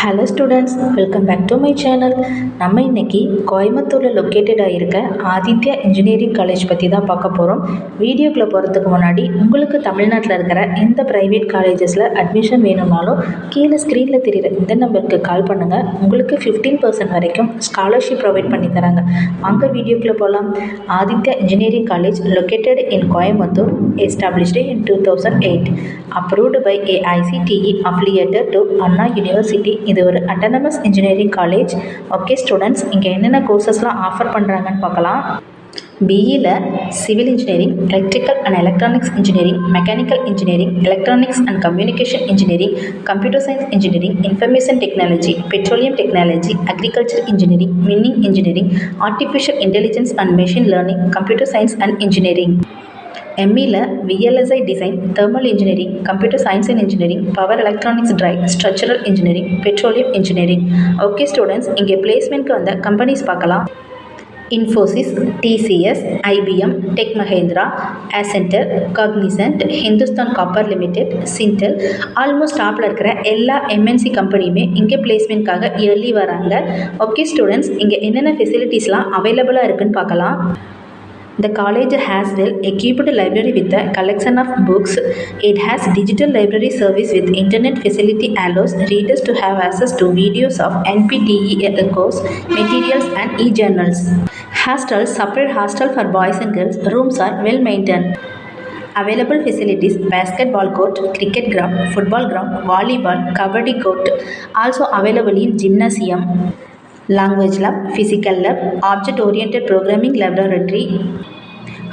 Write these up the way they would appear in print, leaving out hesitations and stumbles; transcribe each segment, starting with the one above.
Hello students, welcome back to my channel. நம்ம இன்னைக்கு கோயம்புத்தூரில் லொக்கேட்டடாக இருக்க ஆதித்யா இன்ஜினியரிங் காலேஜ் பற்றி தான் பார்க்க போகிறோம். வீடியோக்குள்ளே போகிறதுக்கு முன்னாடி உங்களுக்கு தமிழ்நாட்டில் இருக்கிற எந்த ப்ரைவேட் காலேஜஸில் அட்மிஷன் வேணும்னாலும் கீழே ஸ்க்ரீனில் தெரிகிற இந்த நம்பருக்கு கால் பண்ணுங்கள். உங்களுக்கு 15% வரைக்கும் ஸ்காலர்ஷிப் ப்ரொவைட் பண்ணி தராங்க. அங்கே வீடியோக்குள்ளே போகலாம். Aditya engineering college located in Coimbatore, established in 2008, approved by AICTE, affiliated to Anna University. இது ஒரு autonomous engineering college. Okay students, இங்கே என்னென்ன கோர்சஸ்லாம் ஆஃபர் பண்ணுறாங்கன்னு பார்க்கலாம். பிஇயில் civil engineering, electrical and electronics engineering, mechanical engineering, electronics and communication engineering, computer science engineering, information technology, petroleum technology, agriculture engineering, mining engineering, artificial intelligence and machine learning, computer science and engineering. எம்இயில் VLSI design, thermal engineering, computer science and engineering, power electronics drive, structural engineering, petroleum engineering. Okay students, இங்கே பிளேஸ்மெண்ட்க்கு வந்த companies பார்க்கலாம். Infosys, TCS, IBM, Tech Mahindra, Accenture, Cognizant, Hindustan Copper Limited, Syntel, almost டாப்பில் இருக்கிற எல்லா MNC கம்பெனியுமே இங்கே பிளேஸ்மெண்ட்காக இயர்லி வராங்க. ஓகே ஸ்டூடெண்ட்ஸ், இங்கே என்னென்ன ஃபெசிலிட்டிஸ்லாம் அவைலபிளாக இருக்குன்னு பார்க்கலாம். The college has well-equipped library with a collection of books. It has digital library service with internet facility allows readers to have access to videos of NPTEL course materials and e-journals. Hostels, separate hostel for boys and girls. Rooms are well maintained. Available facilities: basketball court, cricket ground, football ground, volleyball, kabaddi court. Also available in gymnasium, language lab, physical lab, object-oriented programming laboratory.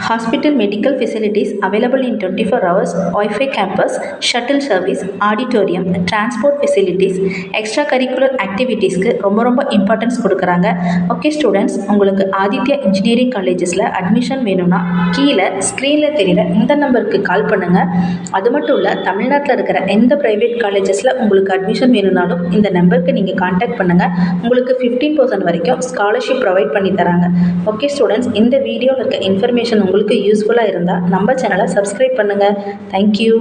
Hospital medical facilities available in 24 hours, Wi-Fi campus, shuttle service, auditorium, transport facilities, extracurricular activitiesக்கு ரொம்ப importance கொடுக்குறாங்க. Okay students, உங்களுக்கு Aditya engineering காலேஜஸில் admission வேணும்னா கீழே ஸ்க்ரீனில் தெரிகிற இந்த நம்பருக்கு கால் பண்ணுங்கள். அது மட்டும் இல்லை, தமிழ்நாட்டில் இருக்கிற எந்த ப்ரைவேட் காலேஜஸில் உங்களுக்கு அட்மிஷன் வேணும்னாலும் இந்த நம்பருக்கு நீங்கள் கான்டாக்ட் பண்ணுங்கள். உங்களுக்கு 15% வரைக்கும் ஸ்காலர்ஷிப் ப்ரொவைட் பண்ணி தராங்க. ஓகே ஸ்டூடெண்ட்ஸ், இந்த வீடியோவில் இருக்க இன்ஃபர்மேஷன் உங்களுக்கு யூஸ்ஃபுல்லாக இருந்தால் நம்ம சேனலை சப்ஸ்கிரைப் பண்ணுங்கள். தேங்க்யூ.